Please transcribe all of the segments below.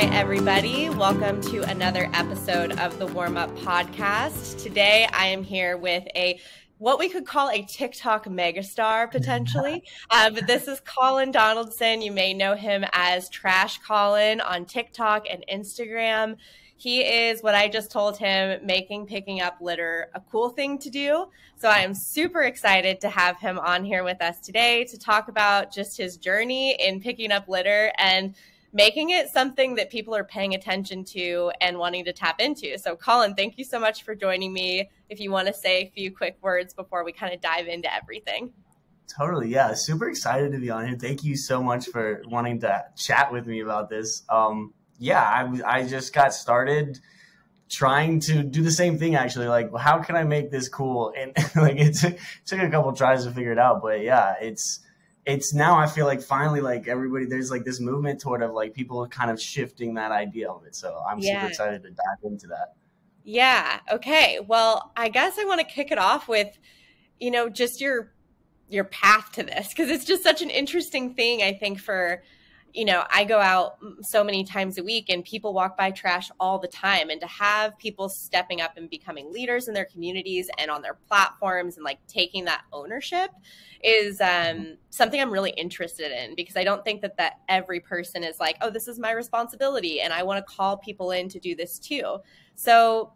Hi, everybody. Welcome to another episode of the Warm Up Podcast. Today, I am here with what we could call a TikTok megastar, potentially. But this is Caulin Donaldson. You may know him as Trash Caulin on TikTok and Instagram. He is, what I just told him, making picking up litter a cool thing to do. So I am super excited to have him on here with us today to talk about just his journey in picking up litter and making it something that people are paying attention to and wanting to tap into. So Caulin, thank you so much for joining me. If you want to say a few quick words before we kind of dive into everything. Totally. Yeah. Super excited to be on here. Thank you so much for wanting to chat with me about this. I just got started trying to do the same thing, actually. Like, how can I make this cool? And like, it took a couple tries to figure it out. But yeah, it's now I feel like finally, like everybody, there's like this movement toward of like people kind of shifting that idea of it. So I'm super excited to dive into that. Yeah. Okay. Well, I guess I want to kick it off with, just your path to this, because it's just such an interesting thing, I think, for I go out so many times a week and people walk by trash all the time, and to have people stepping up and becoming leaders in their communities and on their platforms and like taking that ownership is something I'm really interested in, because I don't think that every person is like, oh, this is my responsibility and I want to call people in to do this too. So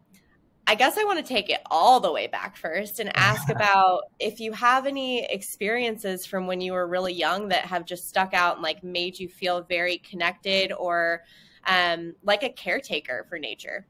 I guess I want to take it all the way back first and ask about if you have any experiences from when you were really young that have just stuck out and like made you feel very connected or like a caretaker for nature.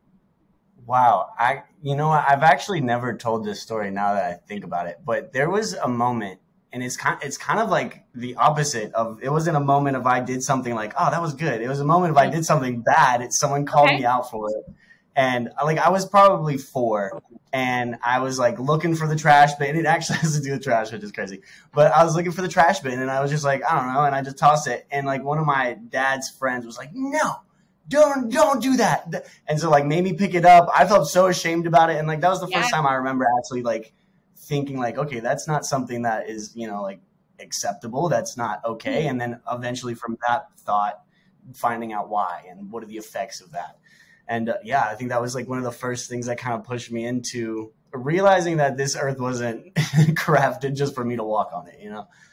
Wow. I've actually never told this story now that I think about it, but there was a moment, and it's kind of like the opposite of, it wasn't a moment of I did something like, oh, that was good. It was a moment of I did something bad. Someone called me out for it. And like, I was probably 4 and I was like looking for the trash bin. It actually has to do with trash, which is crazy. But I was looking for the trash bin and I was just like, I don't know. And I just tossed it. And like one of my dad's friends was like, no, don't do that. And so like made me pick it up. I felt so ashamed about it. And like, that was the first time I remember actually like thinking like, okay, that's not something that is, like acceptable. That's not okay. And then eventually from that thought, finding out why and what are the effects of that. And I think that was like one of the first things that kind of pushed me into realizing that this earth wasn't crafted just for me to walk on it,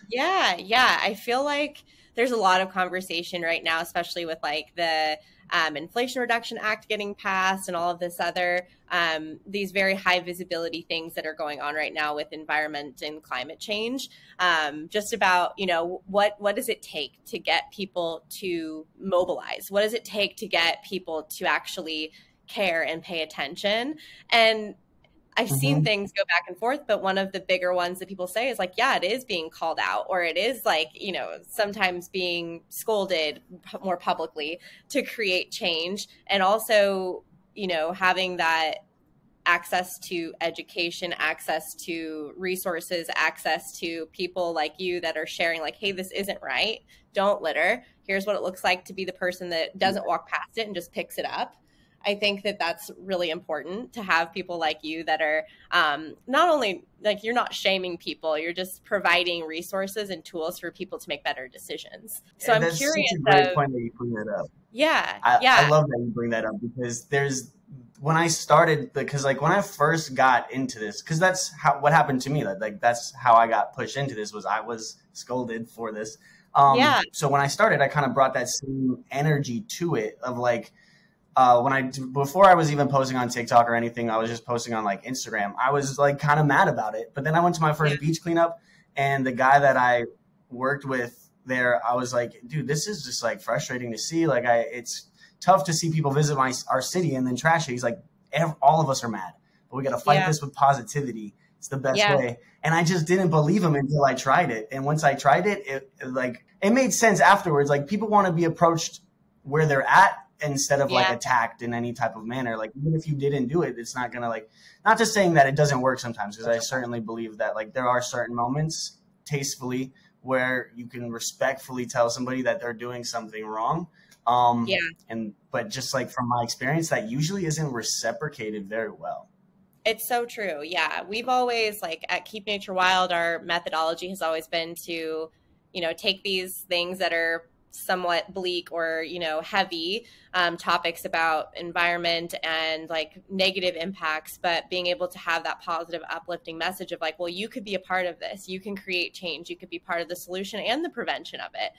Yeah. I feel like there's a lot of conversation right now, especially with like the Inflation Reduction Act getting passed and all of this other, these very high visibility things that are going on right now with environment and climate change. Just about, what does it take to get people to mobilize? What does it take to get people to actually care and pay attention? And I've seen things go back and forth, but one of the bigger ones that people say is like, yeah, it is being called out, or it is like, sometimes being scolded more publicly to create change. And also, having that access to education, access to resources, access to people like you that are sharing like, hey, this isn't right. Don't litter. Here's what it looks like to be the person that doesn't walk past it and just picks it up. I think that that's really important to have people like you that are not only like, you're not shaming people, you're just providing resources and tools for people to make better decisions. So I'm curious. That's such a great point that you bring that up. I love that you bring that up, because when I started, because like when I first got into this, because that's what happened to me. Like that's how I got pushed into this, was I was scolded for this. So when I started, I kind of brought that same energy to it of like, before I was even posting on TikTok or anything, I was just posting on like Instagram. I was like kind of mad about it. But then I went to my first beach cleanup, and the guy that I worked with there, I was like, dude, this is just like frustrating to see. Like it's tough to see people visit our city and then trash it. He's like, all of us are mad, but we got to fight this with positivity. It's the best way. And I just didn't believe him until I tried it. And once I tried it, it made sense afterwards. Like, people want to be approached where they're at, instead of like attacked in any type of manner. Like, even if you didn't do it, it's not going to like, not just saying that it doesn't work sometimes, because I certainly believe that like there are certain moments tastefully where you can respectfully tell somebody that they're doing something wrong. But just like from my experience, that usually isn't reciprocated very well. It's so true. Yeah. We've always, like, at Keep Nature Wild, our methodology has always been to, take these things that are somewhat bleak or, heavy topics about environment and like negative impacts, but being able to have that positive, uplifting message of like, well, you could be a part of this. You can create change. You could be part of the solution and the prevention of it.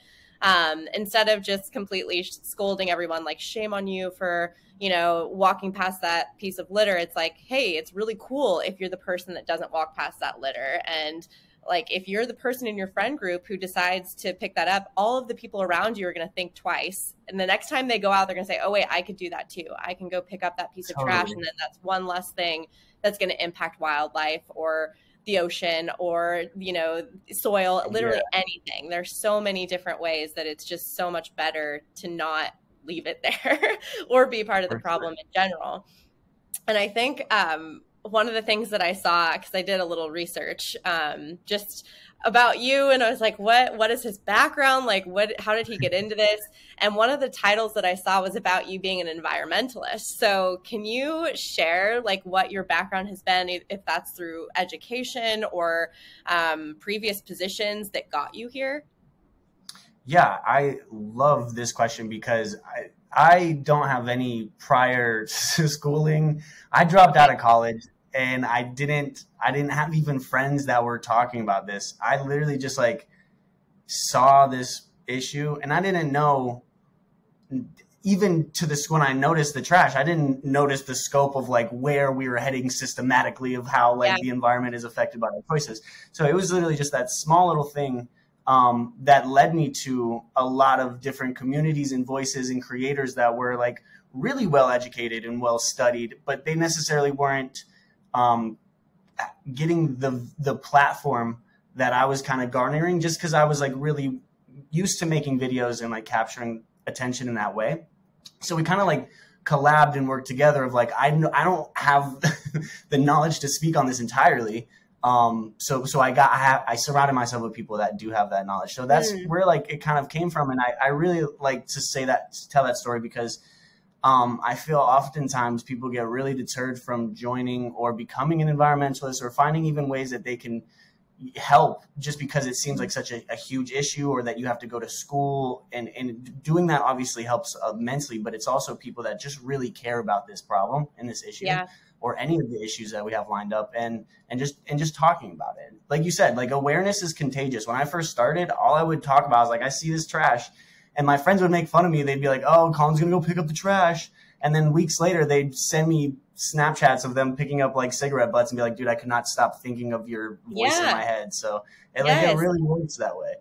Instead of just completely scolding everyone, like, shame on you for, walking past that piece of litter. It's like, hey, it's really cool if you're the person that doesn't walk past that litter. And like, if you're the person in your friend group who decides to pick that up, all of the people around you are going to think twice. And the next time they go out, they're going to say, oh, wait, I could do that too. I can go pick up that piece of trash. And then that's one less thing that's going to impact wildlife or the ocean or, soil, literally anything. There's so many different ways that it's just so much better to not leave it there or be part of the problem in general. And I think one of the things that I saw, because I did a little research just about you, and I was like, what is his background? Like, how did he get into this? And one of the titles that I saw was about you being an environmentalist. So can you share like what your background has been, if that's through education or previous positions that got you here? Yeah, I love this question because I don't have any prior schooling. I dropped out of college and I didn't have even friends that were talking about this. I literally just like saw this issue and I didn't know, even to this, when I noticed the trash, I didn't notice the scope of like where we were heading systematically, of how like the environment is affected by our choices. So it was literally just that small little thing that led me to a lot of different communities and voices and creators that were like really well educated and well studied, but they necessarily weren't getting the platform that I was kind of garnering, just because I was like really used to making videos and like capturing attention in that way. So we kind of like collabed and worked together of like, I don't have the knowledge to speak on this entirely. So I surrounded myself with people that do have that knowledge. So that's where like it kind of came from. And I really like to tell that story because I feel oftentimes people get really deterred from joining or becoming an environmentalist or finding even ways that they can help, just because it seems like such a huge issue, or that you have to go to school, and doing that obviously helps immensely, but it's also people that just really care about this problem and this issue. Or any of the issues that we have lined up, and just talking about it. Like you said, like awareness is contagious. When I first started, all I would talk about was like, I see this trash, and my friends would make fun of me. They'd be like, oh, Colin's going to go pick up the trash. And then weeks later, they'd send me Snapchats of them picking up like cigarette butts and be like, dude, I could not stop thinking of your voice in my head. So it really works that way.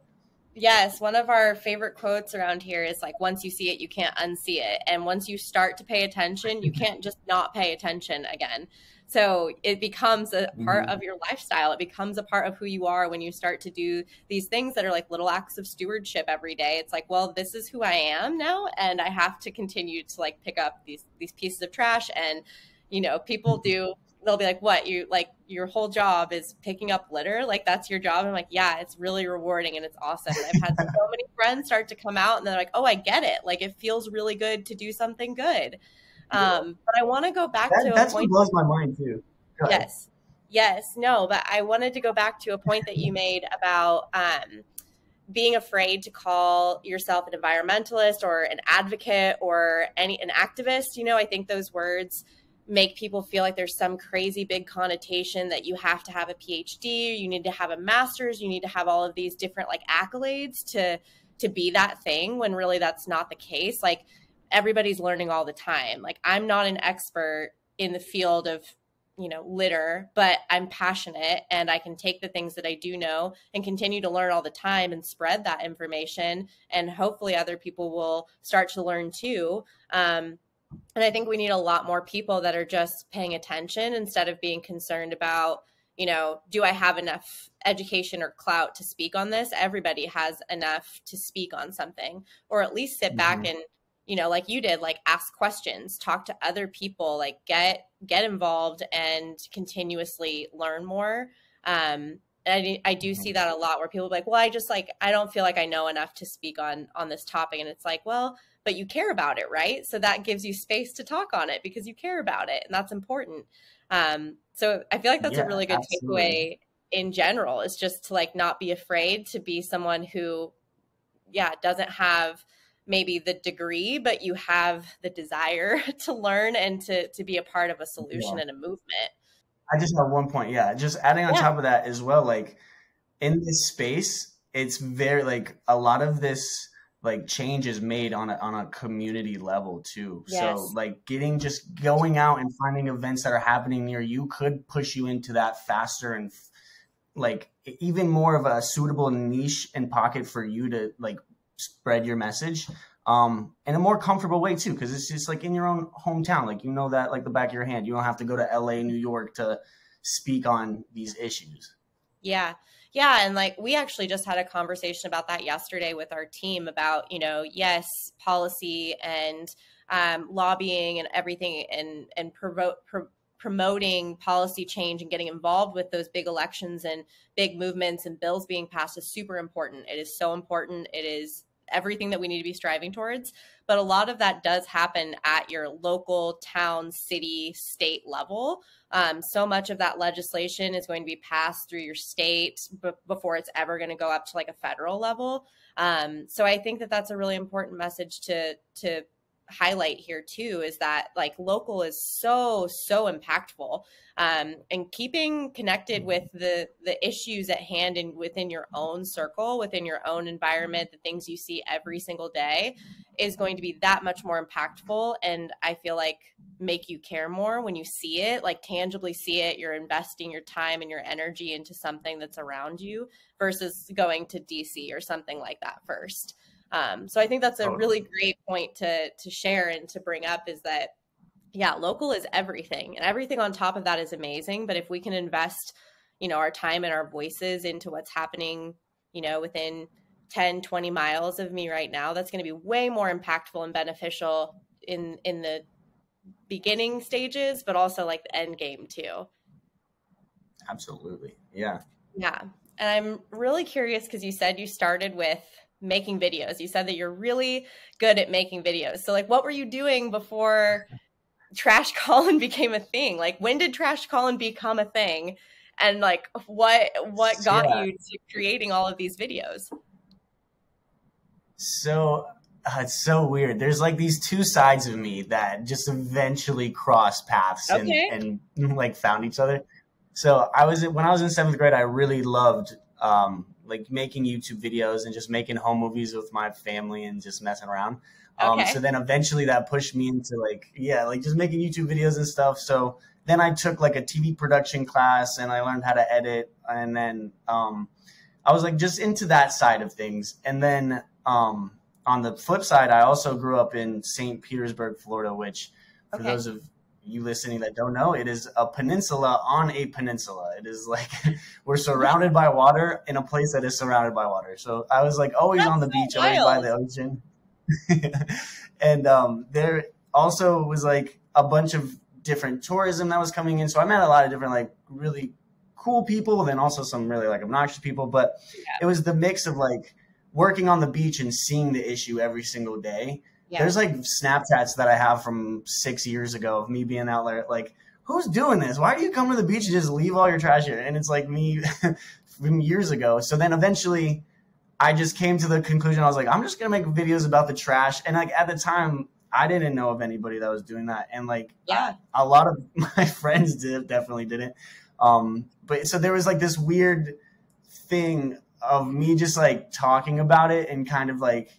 Yes, one of our favorite quotes around here is like, once you see it, you can't unsee it. And once you start to pay attention, you can't just not pay attention again. So it becomes a part of your lifestyle. It becomes a part of who you are when you start to do these things that are like little acts of stewardship every day. It's like, well, this is who I am now, and I have to continue to like pick up these pieces of trash. And, people they'll be like, what, you like your whole job is picking up litter? Like that's your job? I'm like, yeah, it's really rewarding and it's awesome. And I've had so many friends start to come out and they're like, oh, I get it. Like it feels really good to do something good. But I want to go back to that's what blows my mind too. Yes, no, but I wanted to go back to a point that you made about being afraid to call yourself an environmentalist or an advocate or an activist. I think those words make people feel like there's some crazy big connotation that you have to have a PhD, you need to have a master's, you need to have all of these different like accolades to be that thing, when really that's not the case. Like everybody's learning all the time. Like I'm not an expert in the field of, litter, but I'm passionate and I can take the things that I do know and continue to learn all the time and spread that information. And hopefully other people will start to learn too. And I think we need a lot more people that are just paying attention instead of being concerned about, do I have enough education or clout to speak on this? Everybody has enough to speak on something, or at least sit back and, like you did, like ask questions, talk to other people, like get involved and continuously learn more. I do see that a lot where people are like, well, I don't feel like I know enough to speak on this topic. And it's like, well, but you care about it, right? So that gives you space to talk on it because you care about it. And that's important. So I feel like that's a really good takeaway in general, is just to like not be afraid to be someone who, doesn't have maybe the degree, but you have the desire to learn and to be a part of a solution Yeah. and a movement. I just have one point. Yeah. Just adding on Yeah. top of that as well, like in this space, it's very like a lot of this like change is made on a community level too. So Yes. like just going out and finding events that are happening near you could push you into that faster and like even more of a suitable niche and pocket for you to like spread your message in a more comfortable way too, because it's just like in your own hometown, like you know that like the back of your hand. You don't have to go to LA, New York to speak on these issues. Yeah. Yeah. And like we actually just had a conversation about that yesterday with our team about, yes, policy and lobbying and everything and promoting policy change and getting involved with those big elections and big movements and bills being passed is super important. It is so important. It is everything that we need to be striving towards. But a lot of that does happen at your local, town, city, state level. So much of that legislation is going to be passed through your state before it's ever going to go up to like a federal level. So I think that that's a really important message to highlight here too, is that like local is so impactful, and keeping connected with the issues at hand and within your own circle, within your own environment, the things you see every single day is going to be that much more impactful. And I feel like make you care more when you see it, like tangibly see it. You're investing your time and your energy into something that's around you versus going to DC or something like that first. So I think that's a really great point to share and to bring up, is that, yeah, local is everything, and everything on top of that is amazing. But if we can invest, our time and our voices into what's happening, within 10, 20 miles of me right now, that's going to be way more impactful and beneficial in the beginning stages, but also like the end game too. Absolutely. Yeah. Yeah. And I'm really curious because you said you started with making videos. You said that you're really good at making videos. So like, what were you doing before Trash Caulin became a thing? Like, when did Trash Caulin become a thing? And like, what got you to creating all of these videos? So it's so weird. There's like these two sides of me that just eventually crossed paths and like found each other. So when I was in seventh grade, I really loved like making YouTube videos and just making home movies with my family and just messing around. So then eventually that pushed me into like just making YouTube videos and stuff. So then I took like a TV production class and I learned how to edit. And then I was like just into that side of things. And then on the flip side, I also grew up in St. Petersburg, Florida, which for those of you listening that don't know, it is a peninsula on a peninsula. It is like we're surrounded by water in a place that is surrounded by water. So I was like always on the beach, always by the ocean. And there also was like a bunch of different tourism that was coming in. So I met a lot of different like really cool people, then also some really like obnoxious people. But it was the mix of like working on the beach and seeing the issue every single day. Yeah. There's like Snapchats that I have from 6 years ago of me being out there like, who's doing this? Why do you come to the beach and just leave all your trash here? And it's like me from years ago. So then eventually I just came to the conclusion. I was like, I'm just going to make videos about the trash. And like at the time, I didn't know of anybody that was doing that. And like a lot of my friends definitely didn't. But so there was like this weird thing of me just like talking about it and kind of like,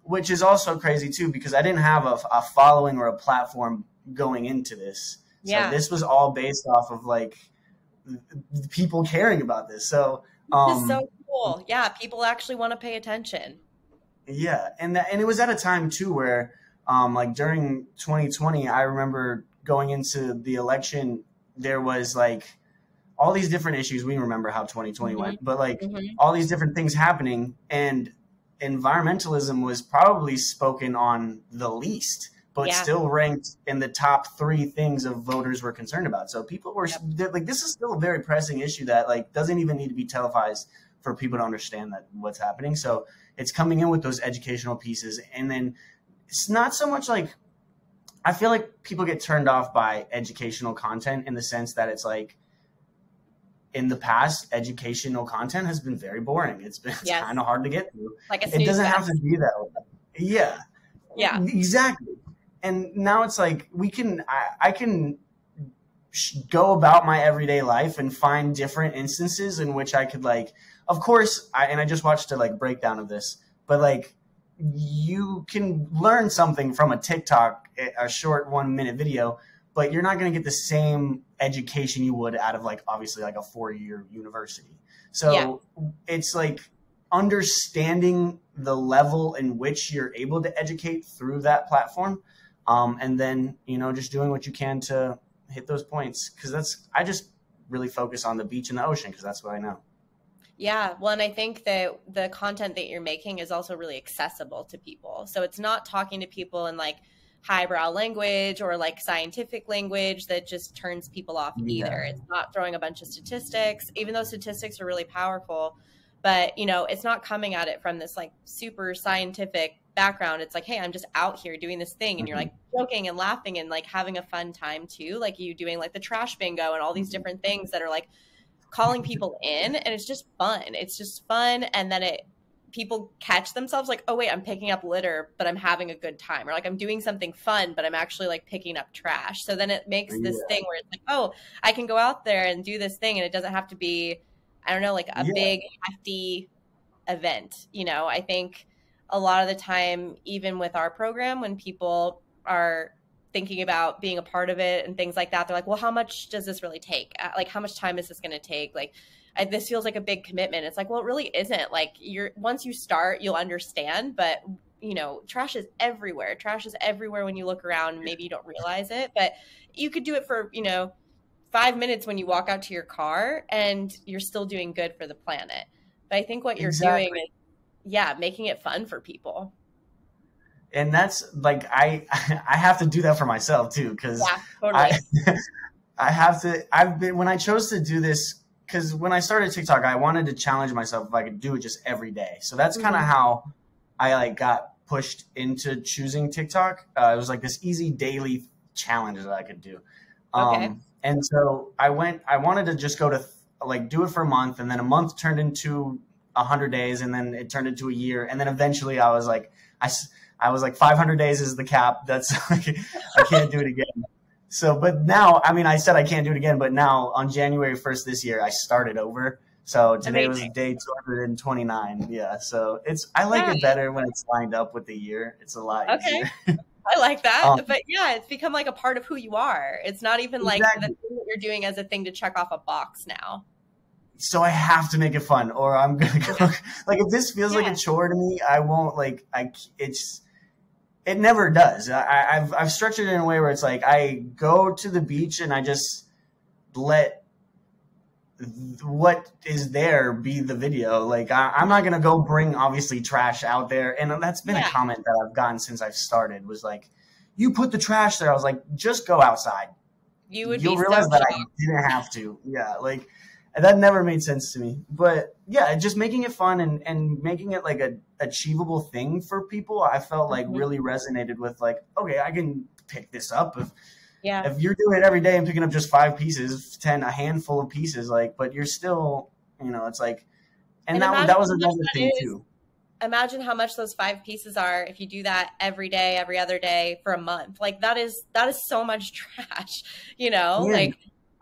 which is also crazy too, because I didn't have a following or a platform going into this. So this was all based off of like people caring about this. So this is so cool. Yeah, people actually want to pay attention. Yeah, and it was at a time too where like during 2020, I remember going into the election, there was like all these different issues. We remember how 2020 went, but like all these different things happening, and environmentalism was probably spoken on the least, but still ranked in the top 3 things of voters were concerned about. So people were like, this is still a very pressing issue that like doesn't even need to be televised for people to understand that what's happening. So it's coming in with those educational pieces. And then it's not so much like, I feel like people get turned off by educational content in the sense that it's like, in the past, educational content has been very boring. It's been Yes. kind of hard to get through. Like It doesn't have to be that way. Yeah. Yeah. Exactly. And now it's like I can go about my everyday life and find different instances in which I could like, of course, I just watched a like breakdown of this, but like you can learn something from a TikTok, a short 1 minute video, but you're not going to get the same education you would out of like, obviously like a 4-year university. So it's like understanding the level in which you're able to educate through that platform. And then, just doing what you can to hit those points. I just really focus on the beach and the ocean because that's what I know. Yeah. Well, and I think that the content that you're making is also really accessible to people. So it's not talking to people in like highbrow language or like scientific language that just turns people off either. It's not throwing a bunch of statistics, even though statistics are really powerful, but it's not coming at it from this like super scientific background. It's like, hey, I'm just out here doing this thing, and you're like joking and laughing and like having a fun time too, like you doing like the trash bingo and all these different things that are like calling people in, and it's just fun. And then people catch themselves like, oh wait, I'm picking up litter, but I'm having a good time, or like I'm doing something fun, but I'm actually like picking up trash. So then it makes this thing where it's like, oh, I can go out there and do this thing, and it doesn't have to be, I don't know, like a big hefty event. I think a lot of the time, even with our program, when people are thinking about being a part of it and things like that, they're like, well, how much does this really take? Like, how much time is this going to take? Like, this feels like a big commitment. It's like, well, it really isn't. Like, once you start, you'll understand. But, trash is everywhere. Trash is everywhere when you look around. Maybe you don't realize it, but you could do it for, 5 minutes when you walk out to your car, and you're still doing good for the planet. But I think what you're doing is, making it fun for people. And that's like, I have to do that for myself too. Cause totally. when I chose to do this, cause when I started TikTok, I wanted to challenge myself if I could do it just every day. So that's kind of how I like got pushed into choosing TikTok. It was like this easy daily challenge that I could do. And so I wanted to just go to like do it for a month, and then a month turned into 100 days, and then it turned into a year. And then eventually I was like, I was like 500 days is the cap. That's like, I can't do it again. So, but now, I mean, I said I can't do it again, but now on January 1st this year, I started over. So today was day 229. Yeah. So I like it better when it's lined up with the year. It's a lot easier. I like that. But it's become like a part of who you are. It's not even like the thing that you're doing as a thing to check off a box now. So I have to make it fun, or I'm going to go. Like, if this feels like a chore to me, I won't it never does. I've structured it in a way where it's like I go to the beach and I just let what is there be the video. Like, I'm not going to go bring obviously trash out there. And that's been a comment that I've gotten since I've started, was like, you put the trash there. I was like, just go outside. You'll realize that I didn't have to. Yeah. Like, that never made sense to me. But yeah, just making it fun and making it like a achievable thing for people, I felt like really resonated with, like, okay, I can pick this up. If you're doing it every day and picking up just 5 pieces, a handful of pieces, like, but you're still, it's like, and that was another thing too. Imagine how much those 5 pieces are if you do that every day, every other day for a month. Like, that is so much trash, like.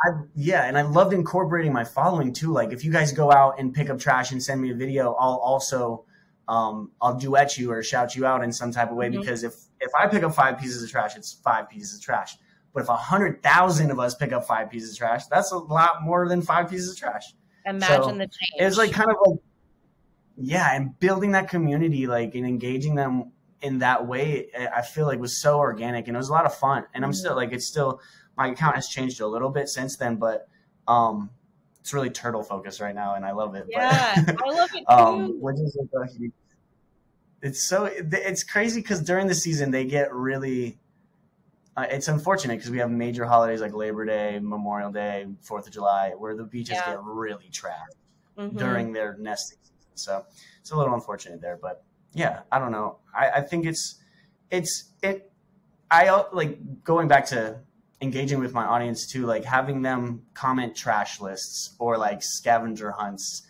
And I loved incorporating my following too. Like, if you guys go out and pick up trash and send me a video, I'll also I'll duet you or shout you out in some type of way, because if I pick up 5 pieces of trash, it's 5 pieces of trash. But if 100,000 of us pick up 5 pieces of trash, that's a lot more than 5 pieces of trash. Imagine the change. It was like kind of like, and building that community, like, and engaging them in that way, I feel like was so organic, and it was a lot of fun. And I'm still like, my account has changed a little bit since then, but it's really turtle focused right now, and I love it. Yeah, but, I love it too. Which is like it's crazy because during the season they get really. It's unfortunate because we have major holidays like Labor Day, Memorial Day, 4th of July, where the beaches get really trashed during their nesting season. So it's a little unfortunate there, but yeah, I don't know. I think I like going back to engaging with my audience too, like having them comment trash lists or like scavenger hunts.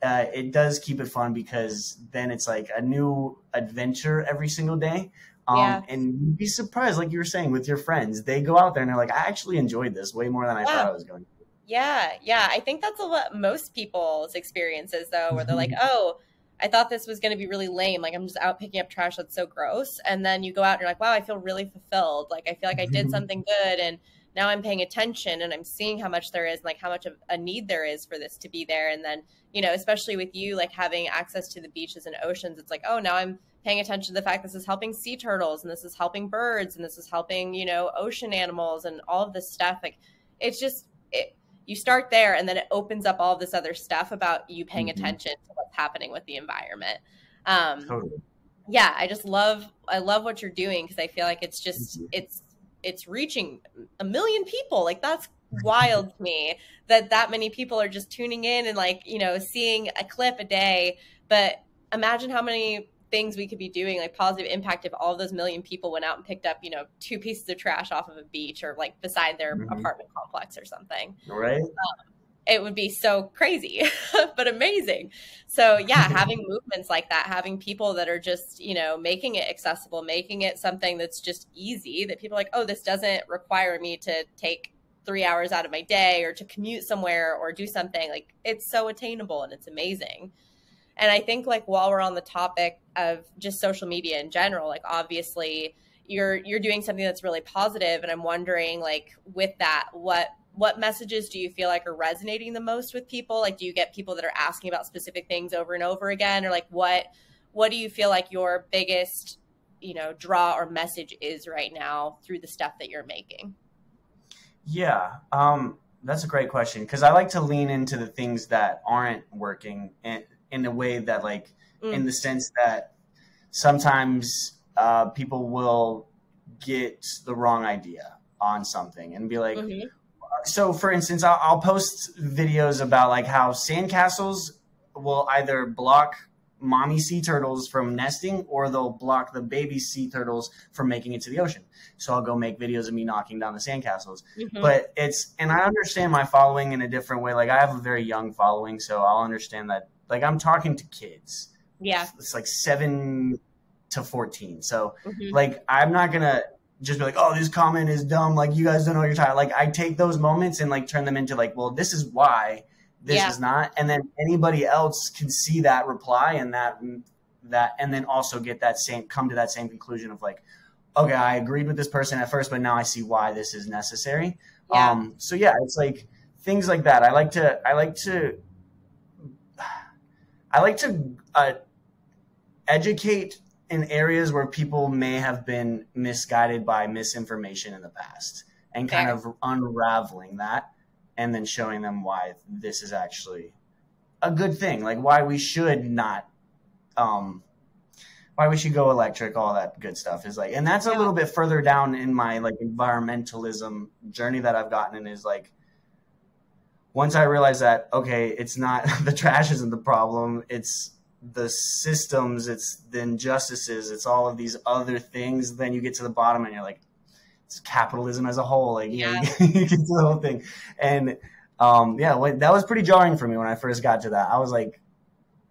It does keep it fun because then it's like a new adventure every single day. Yeah. And you'd be surprised, like you were saying, with your friends, they go out there and they're like, I actually enjoyed this way more than I thought Yeah. I was going Yeah, yeah. I think that's a lot most people's experiences though, where they're like, to. "Oh, I thought this was going to be really lame. Like I'm just out picking up trash that's so gross." And then you go out and you're like, "Wow, I feel really fulfilled. Like I feel like I did something good and now I'm paying attention and I'm seeing how much there is, and like how much of a need there is for this to be there." And then, especially with you like having access to the beaches and oceans, it's like, "Oh, now I'm paying attention to the fact this is helping sea turtles and this is helping birds and this is helping, ocean animals and all of this stuff." Like it's just you start there and then it opens up all this other stuff about you paying Mhm. attention to what's happening with the environment. Totally. Yeah, I love what you're doing because I feel like it's just it's reaching a million people. Like that's wild to me that many people are just tuning in and like, seeing a clip a day. But imagine how many things we could be doing, like positive impact if all of those million people went out and picked up, 2 pieces of trash off of a beach or like beside their apartment complex or something. Right. It would be so crazy, but amazing. So yeah, having movements like that, having people that are just, making it accessible, making it something that's just easy, that people are like, oh, this doesn't require me to take 3 hours out of my day or to commute somewhere or do something. Like it's so attainable and it's amazing. And I think like while we're on the topic of just social media in general, like obviously you're doing something that's really positive, and I'm wondering like with that, what messages do you feel like are resonating the most with people? Like do you get people that are asking about specific things over and over again, or like what do you feel like your biggest, draw or message is right now through the stuff that you're making? Yeah. That's a great question because I like to lean into the things that aren't working in a way that like in the sense that sometimes people will get the wrong idea on something and be like, so for instance, I'll post videos about like how sandcastles will either block mommy sea turtles from nesting or they'll block the baby sea turtles from making it to the ocean. So I'll go make videos of me knocking down the sandcastles. But and I understand my following in a different way. Like I have a very young following, so I'll understand that like I'm talking to kids. Yeah. It's like 7 to 14. So like I'm not gonna just be like, oh, this comment is dumb. Like you guys don't know what you're talking. Like I take those moments and like turn them into like, well, this is why this is not. And then anybody else can see that reply and that, and then also get that come to that same conclusion of like, okay, I agreed with this person at first, but now I see why this is necessary. Yeah. So yeah, it's like things like that. I like to educate in areas where people may have been misguided by misinformation in the past and kind of unraveling that and then showing them why this is actually a good thing, like why we should not, why we should go electric, all that good stuff is like, and that's a little bit further down in my like environmentalism journey that I've gotten in is like, once I realized that, okay, it's not the trash isn't the problem, it's the systems, it's the injustices, it's all of these other things. Then you get to the bottom and you're like, it's capitalism as a whole. Like, you get to the whole thing. And that was pretty jarring for me when I first got to that. I was like,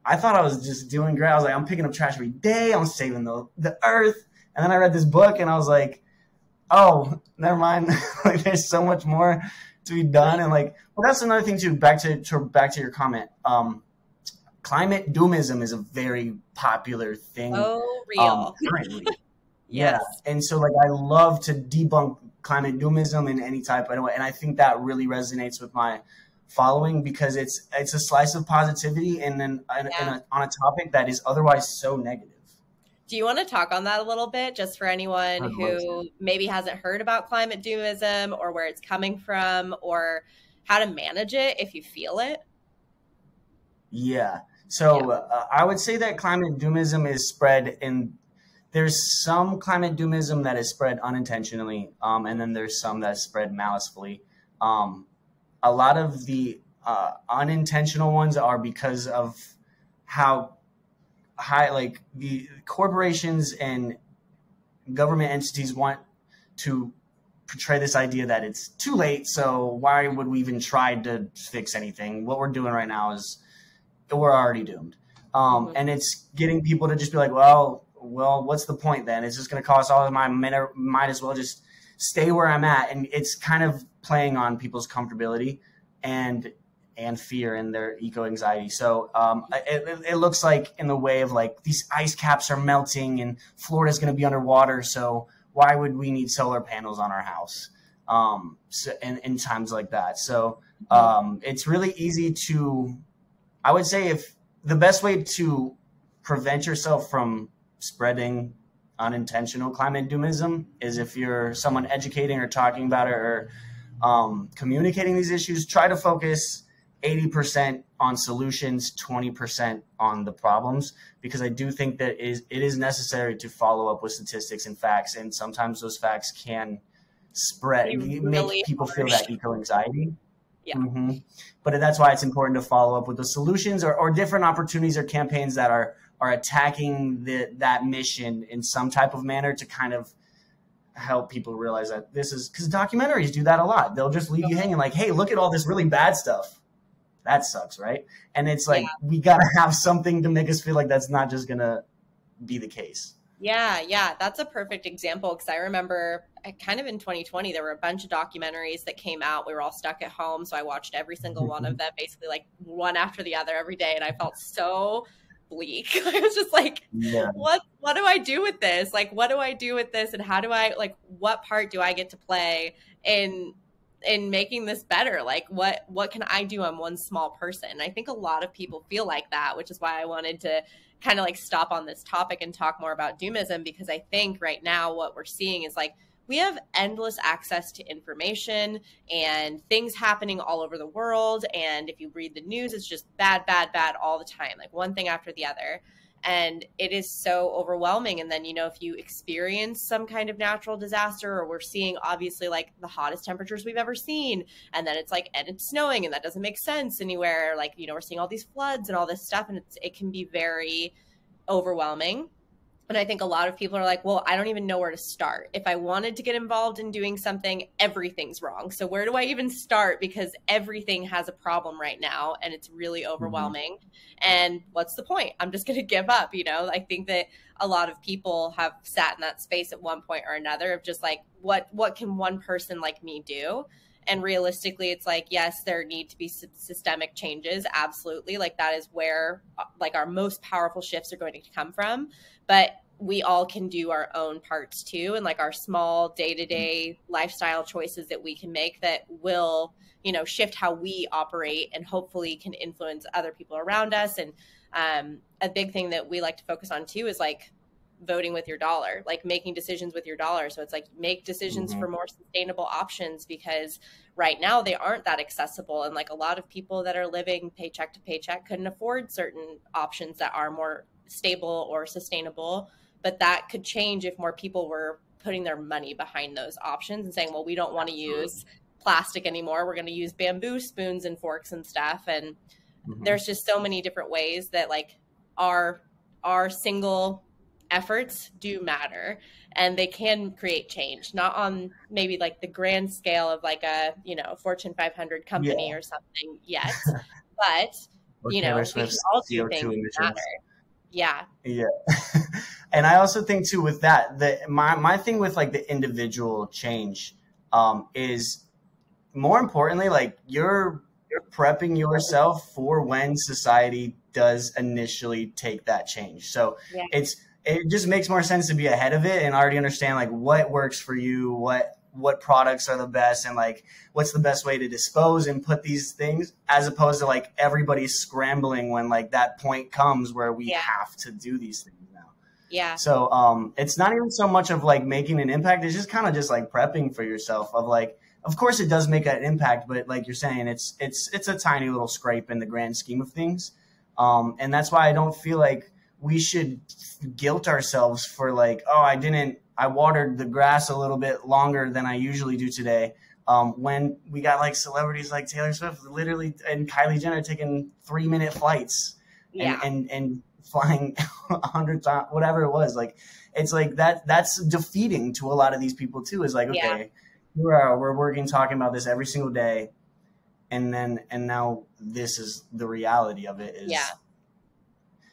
I thought I was just doing great. I was like, I'm picking up trash every day. I'm saving the earth. And then I read this book and I was like, oh, never mind. Like, there's so much more to be done. And like, well, that's another thing too. Back to your comment. Climate doomism is a very popular thing. Oh, real. Currently. Yes. Yeah. And so like I love to debunk climate doomism in any type of way. And I think that really resonates with my following because it's a slice of positivity and then on a topic that is otherwise so negative. Do you want to talk on that a little bit just for anyone who maybe hasn't heard about climate doomism or where it's coming from or how to manage it if you feel it? Yeah. So I would say that climate doomism is spread there's some climate doomism that is spread unintentionally, and then there's some that's spread malicefully. A lot of the unintentional ones are because of how high, like the corporations and government entities want to portray this idea that it's too late. So why would we even try to fix anything? What we're doing right now is we're already doomed. And it's getting people to just be like, well, what's the point then? It's just going to cost all of my minute. Might as well just stay where I'm at. And it's kind of playing on people's comfortability and fear and their eco-anxiety. So it looks like in the way of like these ice caps are melting and Florida's going to be underwater. So why would we need solar panels on our house? So in times like that. So it's really easy to, I would say, if the best way to prevent yourself from spreading unintentional climate doomism is if you're someone educating or talking about it or communicating these issues, try to focus 80% on solutions, 20% on the problems, because I do think that it is necessary to follow up with statistics and facts. And sometimes those facts can spread, make people feel that eco-anxiety. Yeah. But that's why it's important to follow up with the solutions or different opportunities or campaigns that are attacking that mission in some type of manner to kind of help people realize that this is, because documentaries do that a lot. They'll just leave you hanging like, hey, look at all this really bad stuff. That sucks, right? And it's like, we got to have something to make us feel like that's not just going to be the case. Yeah. That's a perfect example, because I remember kind of in 2020, there were a bunch of documentaries that came out. We were all stuck at home. So I watched every single one of them, basically like one after the other every day. And I felt so bleak. I was just like, what do I do with this? Like, what do I do with this? And how do I, like, what part do I get to play in making this better? Like, what can I do? I'm one small person. I think a lot of people feel like that, which is why I wanted to kind of like stop on this topic and talk more about doomism, because I think right now what we're seeing is like, we have endless access to information and things happening all over the world. And if you read the news, it's just bad all the time, like one thing after the other. And it is so overwhelming. And then, you know, if you experience some kind of natural disaster, or we're seeing obviously like the hottest temperatures we've ever seen, and then it's like, and it's snowing and that doesn't make sense anywhere. Like, you know, we're seeing all these floods and all this stuff, and it can be very overwhelming. And I think a lot of people are like, well, I don't even know where to start. If I wanted to get involved in doing something, everything's wrong. So where do I even start? Because everything has a problem right now and it's really overwhelming. And what's the point? I'm just going to give up. You know, I think that a lot of people have sat in that space at one point or another of just like, what can one person like me do? And realistically, it's like, yes, there need to be systemic changes. Absolutely. Like that is where like our most powerful shifts are going to come from. But we all can do our own parts too. And like our small day-to-day lifestyle choices that we can make that will, you know, shift how we operate and hopefully can influence other people around us. And a big thing that we like to focus on too is like voting with your dollar, like making decisions with your dollar. So it's like make decisions for more sustainable options, because right now they aren't that accessible. And like a lot of people that are living paycheck to paycheck couldn't afford certain options that are more stable or sustainable. But that could change if more people were putting their money behind those options and saying, well, we don't want to use plastic anymore. We're going to use bamboo spoons and forks and stuff. And there's just so many different ways that like our single efforts do matter, and they can create change, not on maybe like the grand scale of like a, you know, Fortune 500 company or something yet, but you know, we can all do things that matter. Yeah. And I also think too with that, my thing with like the individual change is more importantly, like you're prepping yourself for when society does initially take that change. So it just makes more sense to be ahead of it and already understand like what works for you, what products are the best, and like what's the best way to dispose and put these things, as opposed to like everybody's scrambling when like that point comes where we have to do these things now. Yeah. So it's not even so much of like making an impact. It's just kind of just like prepping for yourself of like, of course it does make an impact, but like you're saying, it's a tiny little scrape in the grand scheme of things. And that's why I don't feel like we should guilt ourselves for like, oh, I watered the grass a little bit longer than I usually do today. When we got like celebrities like Taylor Swift literally and Kylie Jenner taking 3-minute flights and flying 100 times, whatever it was. Like, it's like that's defeating to a lot of these people too, is like, okay, we're working, talking about this every single day, and now this is the reality of it. Yeah. Is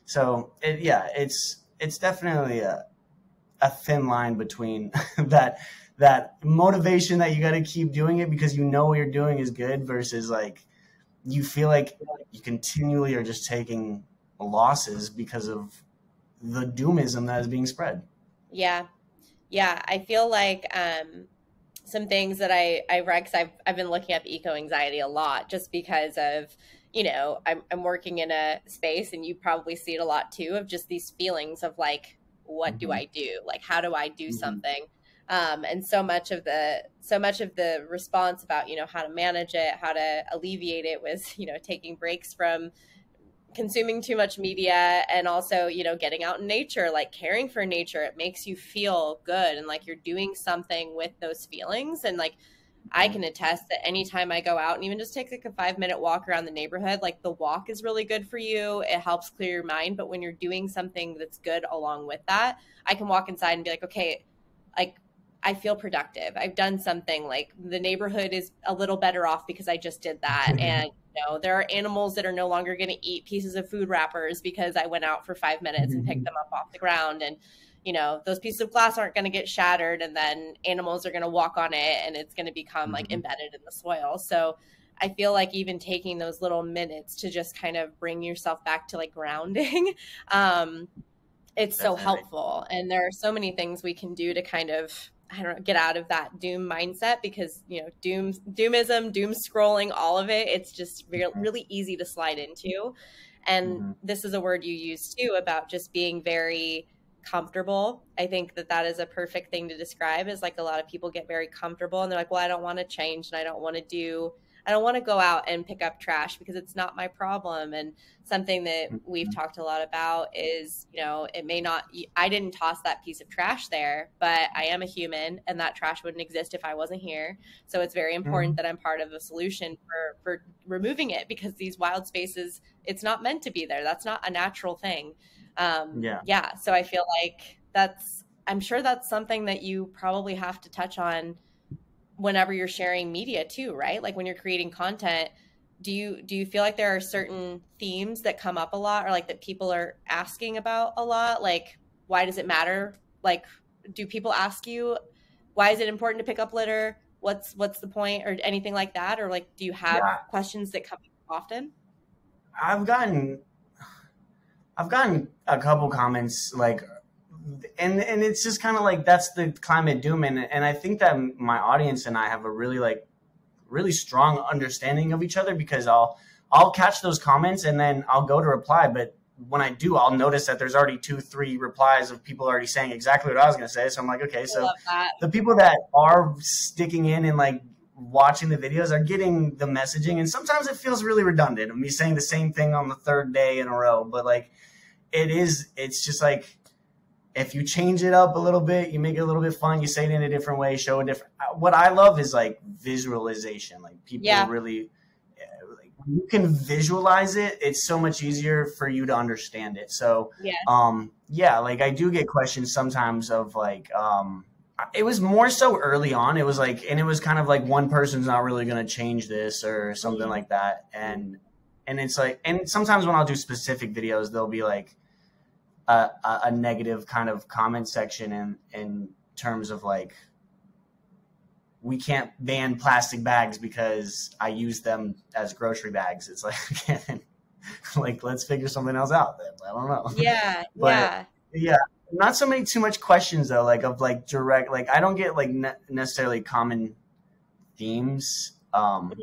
so it's definitely a thin line between that motivation that you got to keep doing it because you know what you're doing is good versus like you feel like you continually are just taking losses because of the doomism that is being spread. Yeah. Yeah. I feel like some things that I read, because I've been looking up eco anxiety a lot just because of, I'm working in a space, and you probably see it a lot too, of just these feelings of like, what do Mm-hmm. I do? Like, how do I do Mm-hmm. something? And so much of the response about, how to manage it, how to alleviate it was, taking breaks from consuming too much media, and also getting out in nature, like caring for nature. It makes you feel good, and like you're doing something with those feelings. And like I can attest that anytime I go out and even just take like a 5-minute walk around the neighborhood, like the walk is really good for you. It helps clear your mind. But when you're doing something that's good along with that, I can walk inside and be like, okay, like I feel productive. I've done something. Like the neighborhood is a little better off because I just did that. And there are animals that are no longer going to eat pieces of food wrappers because I went out for 5 minutes and picked them up off the ground. And those pieces of glass aren't going to get shattered, and then animals are going to walk on it, and it's going to become like Mm-hmm. embedded in the soil. So I feel like even taking those little minutes to just kind of bring yourself back to like grounding, um, it's so Definitely. helpful. And there are so many things we can do to kind of, I don't know, get out of that doom mindset, because doomism, doom scrolling, all of it, it's just really easy to slide into. And Mm-hmm. this is a word you use too, about just being very comfortable. I think that that is a perfect thing to describe, is like a lot of people get very comfortable, and they're like, well, I don't want to change, and I don't want to go out and pick up trash because it's not my problem. And something that we've Mm-hmm. talked a lot about is, it may not, I didn't toss that piece of trash there, but I am a human, and that trash wouldn't exist if I wasn't here. So it's very important that I'm part of the solution for removing it, because these wild spaces, it's not meant to be there. That's not a natural thing. Yeah. Yeah. So I feel like I'm sure that's something that you probably have to touch on whenever you're sharing media too, right? Like when you're creating content, do you feel like there are certain themes that come up a lot, or like that people are asking about a lot? Like, why does it matter? Like, do people ask you, why is it important to pick up litter? What's the point, or anything like that? Or like, do you have Yeah. questions that come up often? I've gotten I've gotten a couple comments like, and it's just kind of like that's the climate doom, and I think that my audience and I have a really strong understanding of each other because I'll catch those comments and then I'll go to reply, but when I do, I'll notice that there's already 2, 3 replies of people already saying exactly what I was going to say. So I'm like, okay, I so love that. the people that are sticking in and like watching the videos are getting the messaging, and sometimes it feels really redundant of me saying the same thing on the third day in a row, but like it's just like if you change it up a little bit, you make it a little bit fun, you say it in a different way, show a different. What I love is like visualization. Like people Yeah. really, like, when you can visualize it, it's so much easier for you to understand it. So, Yeah. yeah, like I do get questions sometimes of like, it was more so early on. It was like, and it was kind of like one person's not really going to change this or something Mm. like that, and it's like, and sometimes when I'll do specific videos, they'll be like a negative kind of comment section in terms of like we can't ban plastic bags because I use them as grocery bags. It's like like let's figure something else out then. I don't know. Yeah. But Yeah. yeah, not so many too much questions though, like of like direct, like I don't get like necessarily common themes. But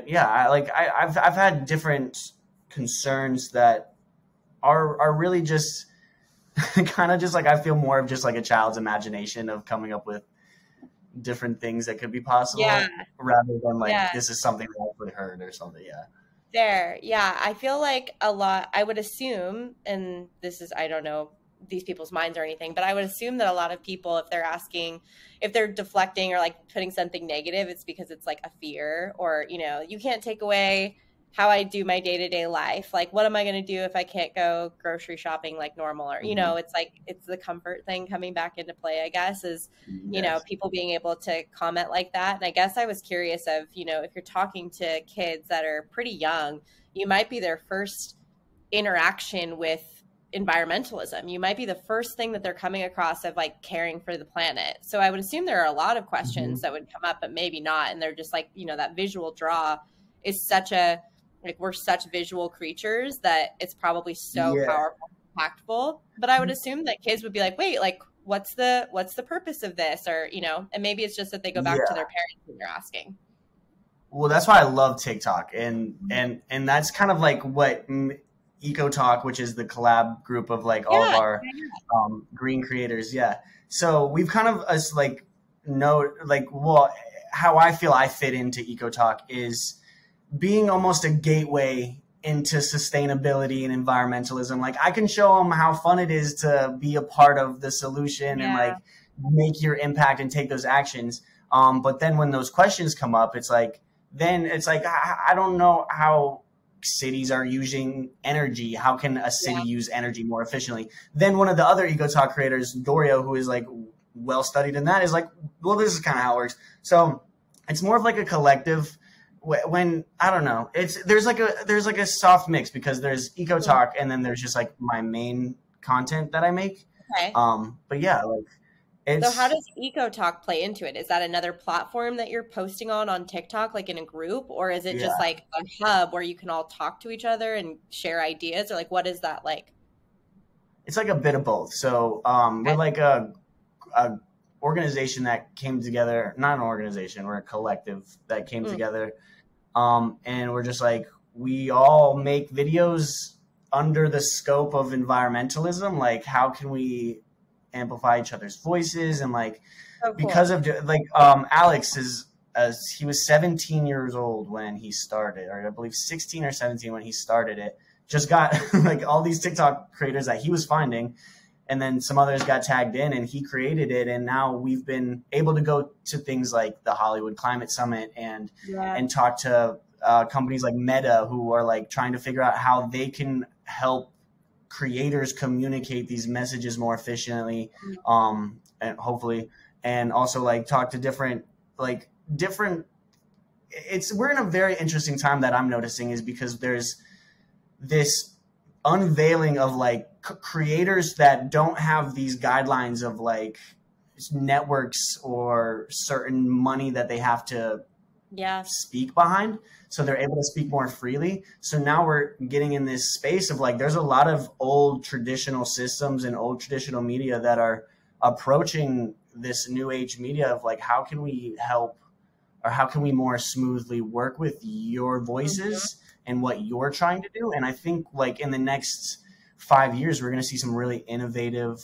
yeah, I've had different concerns that are really just kind of just like I feel more of just like a child's imagination of coming up with different things that could be Yeah. possible rather than like Yeah. this is something that I actually heard or something. Yeah. There. Yeah. I feel like a lot, I would assume, and this is, I don't know these people's minds or anything, but I would assume that a lot of people, if they're asking, if they're deflecting or like putting something negative, it's because it's like a fear, or, you can't take away how I do my day-to-day life. Like, what am I going to do if I can't go grocery shopping like normal? Or, Mhm. it's like, it's the comfort thing coming back into play, I guess, is, Yes. people being able to comment like that. And I guess I was curious of, if you're talking to kids that are pretty young, you might be their first interaction with environmentalism. You might be the first thing that they're coming across of like caring for the planet. So I would assume there are a lot of questions Mhm. that would come up, but maybe not. And they're just like, that visual draw is such a, like, we're such visual creatures that it's probably so Yeah. powerful, impactful. But I would assume that kids would be like, wait, like, what's the purpose of this? Or, and maybe it's just that they go back to Yeah. their parents when they're asking. Well, that's why I love TikTok, and that's kind of like what Eco Talk, which is the collab group of like all of Yeah. our green creators. Yeah. So we've kind of us like know like well how I feel I fit into Eco Talk is being almost a gateway into sustainability and environmentalism. Like I can show them how fun it is to be a part of the solution and Yeah. like make your impact and take those actions. But then when those questions come up, then it's like I don't know how cities are using energy. How can a city Yeah. use energy more efficiently? Then one of the other Eco Talk creators, Dorio, who is like well studied in that, is like, well, this is kind of how it works. So it's more of like a collective. When I don't know, there's like a soft mix because there's Eco Talk and then there's just like my main content that I make. Okay. But yeah, like So it's how does EcoTalk play into it? Is that another platform that you're posting on TikTok, like in a group, or is it yeah. just like a hub where you can all talk to each other and share ideas, or like what is that like? It's like a bit of both. So we're Okay. like a organization that came together, not an organization, we're a collective that came Mm. together. And we're just like, we all make videos under the scope of environmentalism. Like, how can we amplify each other's voices? And like, So because cool. of like, Alex is, as he was 17 years old when he started, or I believe 16 or 17 when he started it, just got like all these TikTok creators that he was finding, and then some others got tagged in and he created it, and now we've been able to go to things like the Hollywood Climate Summit and Yeah. talk to companies like Meta, who are like trying to figure out how they can help creators communicate these messages more efficiently, and hopefully, and also like talk to different it's we're in a very interesting time that I'm noticing, is because there's this unveiling of like creators that don't have these guidelines of like networks or certain money that they have to Yeah. speak behind, so they're able to speak more freely. So now we're getting in this space of like there's a lot of old traditional systems and old traditional media that are approaching this new age media of like, how can we help, or how can we more smoothly work with your voices and what you're trying to do? And I think like in the next 5 years, we're going to see some really innovative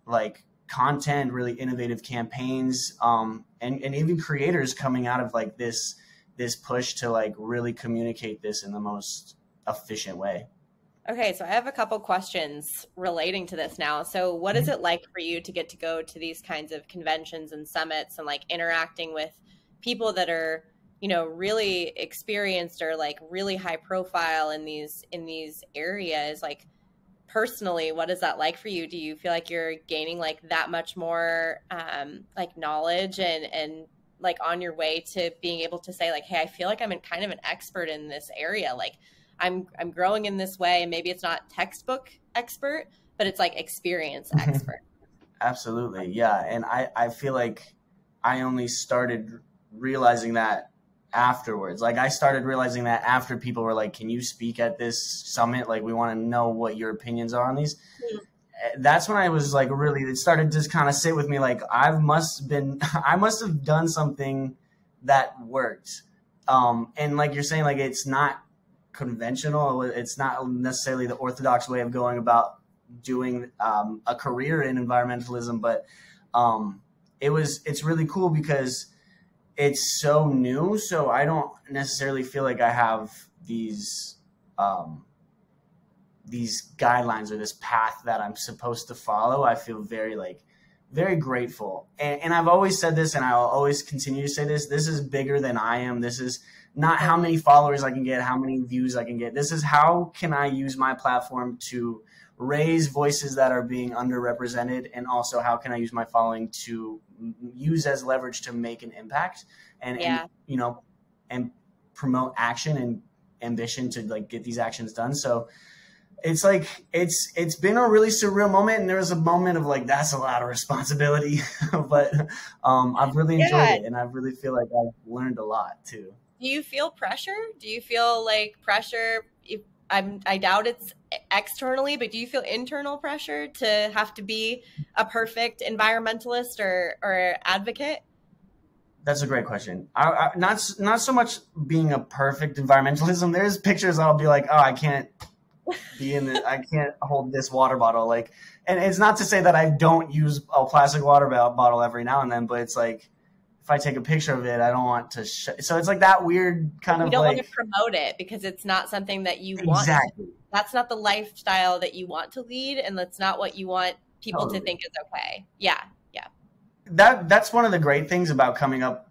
like content, really innovative campaigns, and even creators coming out of like this push to like really communicate this in the most efficient way. Okay, so I have a couple questions relating to this now. So what is it like for you to get to go to these kinds of conventions and summits and like interacting with people that are, really experienced or like really high profile in these areas? Like personally, what is that like for you? Do you feel like you're gaining like that much more like knowledge and like on your way to being able to say like, hey, I feel like I'm kind of an expert in this area. Like I'm growing in this way. Maybe it's not textbook expert, but it's like experience expert. Absolutely. Yeah. And I feel like I only started realizing that afterwards. Like I started realizing that after people were like, can you speak at this summit? Like we want to know what your opinions are on these. That's when I was like, really, it started to just kind of sit with me. Like I must have done something that worked. And like you're saying, like, it's not conventional. It's not necessarily the orthodox way of going about doing a career in environmentalism, but it's really cool because it's so new. So I don't necessarily feel like I have these guidelines or this path that I'm supposed to follow. I feel very grateful. And I've always said this, and I'll always continue to say this. This is bigger than I am. This is not how many followers I can get, how many views I can get. This is how can I use my platform to raise voices that are being underrepresented, and also how can I use my following to use as leverage to make an impact and you know, and promote action and ambition to like get these actions done. So it's like it's been a really surreal moment, and there was a moment of like, that's a lot of responsibility, but I've really enjoyed it, and I really feel like I've learned a lot too. Do you feel pressure? Do you feel like pressure? I doubt it's externally, but do you feel internal pressure to have to be a perfect environmentalist or advocate? That's a great question. Not so much being a perfect environmentalism. There's pictures I'll be like, oh, I can't be in it. I can't hold this water bottle. Like, and it's not to say that I don't use a plastic water bottle every now and then, but it's like, if I take a picture of it, I don't want to. So it's like that weird kind of. You don't like, want to promote it because it's not something that you want. Exactly. That's not the lifestyle that you want to lead, and that's not what you want people to think is okay. Yeah, yeah. That's one of the great things about coming up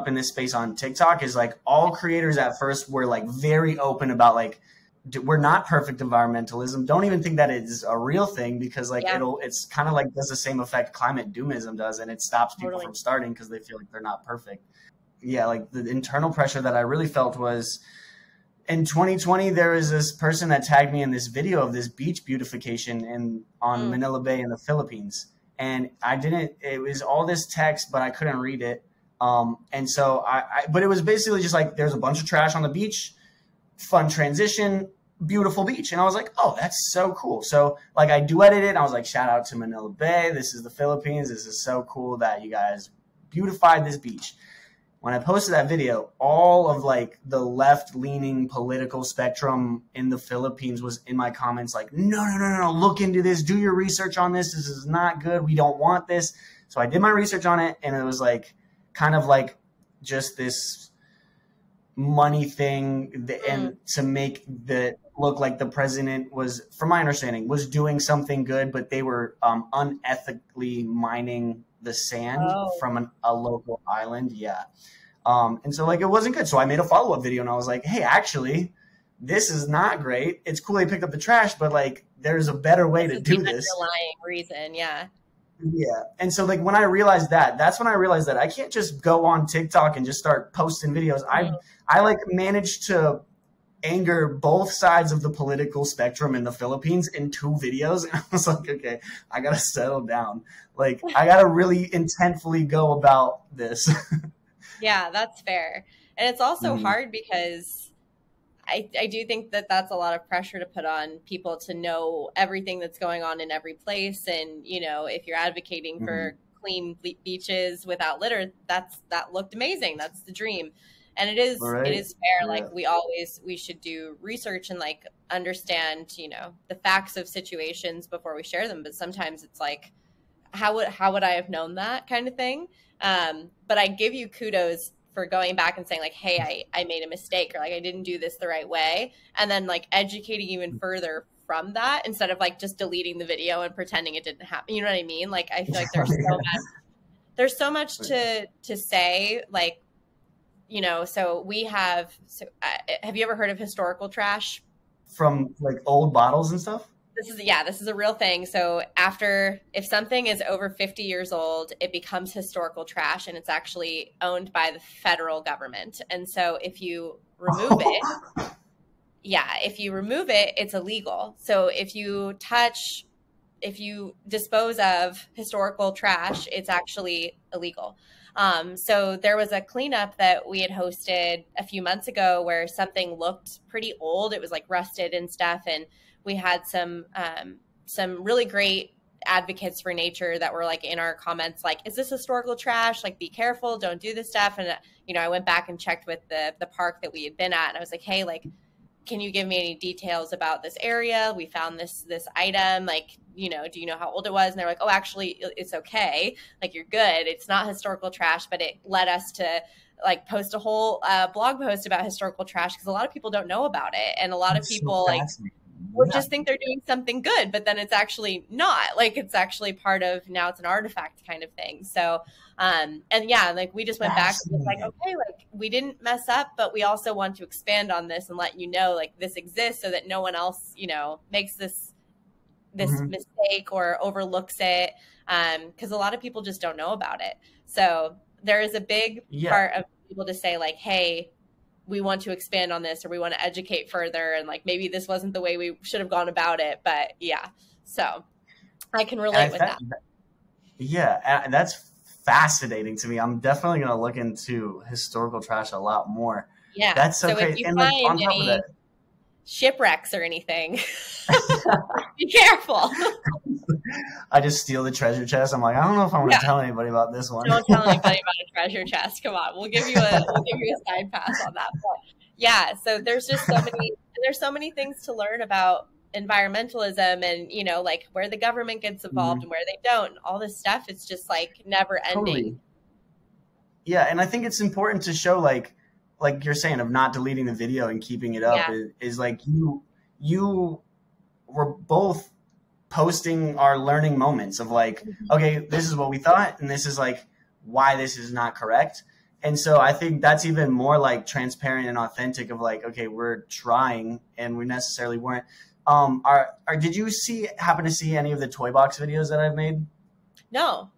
in this space on TikTok is like all creators at first were like very open about like, we're not perfect environmentalism. Don't even think that is a real thing, because like it's kind of like does the same effect climate doomism does, and it stops people from starting because they feel like they're not perfect. Yeah, like the internal pressure that I really felt was in 2020. There was this person that tagged me in this video of this beach beautification on Manila Bay in the Philippines, and it was all this text, but I couldn't read it. And so but it was basically just like, there's a bunch of trash on the beach, fun transition, beautiful beach. And I was like, oh, that's so cool. So like I duetted it. And I was like, shout out to Manila Bay. This is the Philippines. This is so cool that you guys beautified this beach. When I posted that video, all of like the left leaning political spectrum in the Philippines was in my comments like, no, look into this. Do your research on this. This is not good. We don't want this. So I did my research on it, and it was like kind of like just this money thing, and to make the look like the president was, from my understanding, was doing something good, but they were unethically mining the sand from a local island. Yeah. And so like it wasn't good. So I made a follow-up video, and I was like, hey, actually, this is not great. It's cool they picked up the trash, but like there's a better way to do this. Underlying reason, yeah. Yeah. And so like when I realized that's when I realized that I can't just go on TikTok and just start posting videos. I like managed to anger both sides of the political spectrum in the Philippines in 2 videos. And I was like, okay, I got to settle down. Like I got to really intentfully go about this. Yeah, that's fair. And it's also hard because I do think that that's a lot of pressure to put on people to know everything that's going on in every place. And, you know, if you're advocating for clean beaches without litter, that looked amazing. That's the dream. And it is fair. Yeah. Like we should do research and like understand, you know, the facts of situations before we share them. But sometimes it's like, how would I have known that kind of thing? But I give you kudos for going back and saying like, hey, I made a mistake, or like I didn't do this the right way. And then like educating even further from that, instead of like just deleting the video and pretending it didn't happen. You know what I mean? Like, I feel like there's so much to say, like, you know, have you ever heard of historical trash? From like old bottles and stuff? This is a real thing. So if something is over 50 years old, it becomes historical trash, and it's actually owned by the federal government. And so if you remove it, it's illegal. So if you dispose of historical trash, it's actually illegal. So there was a cleanup that we had hosted a few months ago where something looked pretty old. It was like rusted and stuff. And we had some really great advocates for nature that were like in our comments, like, is this historical trash? Like, be careful, don't do this stuff. And, you know, I went back and checked with the park that we had been at, and I was like, hey, like, can you give me any details about this area? We found this item, like, you know, do you know how old it was? And they're like, oh, actually, it's okay. Like, you're good. It's not historical trash, but it led us to like post a whole blog post about historical trash, because a lot of people don't know about it. And a lot of people like, would just think they're doing something good, but then it's actually not. Like, it's actually part of, now it's an artifact kind of thing. So, and yeah, like we just went back and was like, okay, like we didn't mess up, but we also want to expand on this and let you know, like, this exists so that no one else, you know, makes this mistake or overlooks it. Because a lot of people just don't know about it. So there is a big part of people to say, like, hey, we want to expand on this, or we want to educate further, and like maybe this wasn't the way we should have gone about it, but yeah. So I can relate with that. Yeah, that's fascinating to me. I'm definitely going to look into historical trash a lot more. Yeah, that's so if you and find like, on top any of that, shipwrecks or anything, be careful. I just steal the treasure chest. I'm like, I don't know if I'm going to tell anybody about this one. Don't tell anybody about a treasure chest. Come on, we'll give you a side pass on that. But yeah, so there's just so many things to learn about environmentalism, and you know, like where the government gets involved and where they don't. All this stuff, it's just like never ending. Totally. Yeah, and I think it's important to show, like you're saying, of not deleting the video and keeping it up is like you were both posting our learning moments of like, okay, this is what we thought, and this is like why this is not correct. And so I think that's even more like transparent and authentic of like, okay, we're trying and we necessarily weren't. Did you happen to see any of the toy box videos that I've made? No.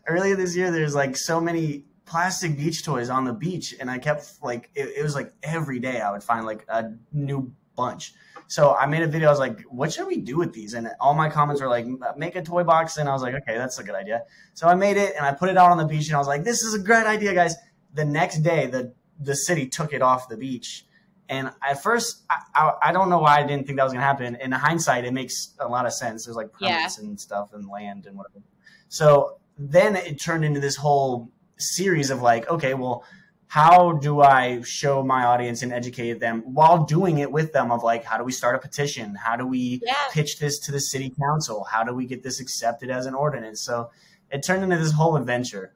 Earlier this year, there's like so many plastic beach toys on the beach, and I kept like, it was like every day I would find like a new bunch. So I made a video. I was like, what should we do with these? And all my comments were like, make a toy box. And I was like, okay, that's a good idea. So I made it and I put it out on the beach, and I was like, this is a great idea, guys. The next day, the city took it off the beach. And at first, I don't know why I didn't think that was going to happen. In hindsight, it makes a lot of sense. There's like permits and stuff and land and whatever. So then it turned into this whole series of like, okay, well, how do I show my audience and educate them while doing it with them, of like, how do we start a petition? How do we pitch this to the city council? How do we get this accepted as an ordinance? So it turned into this whole adventure.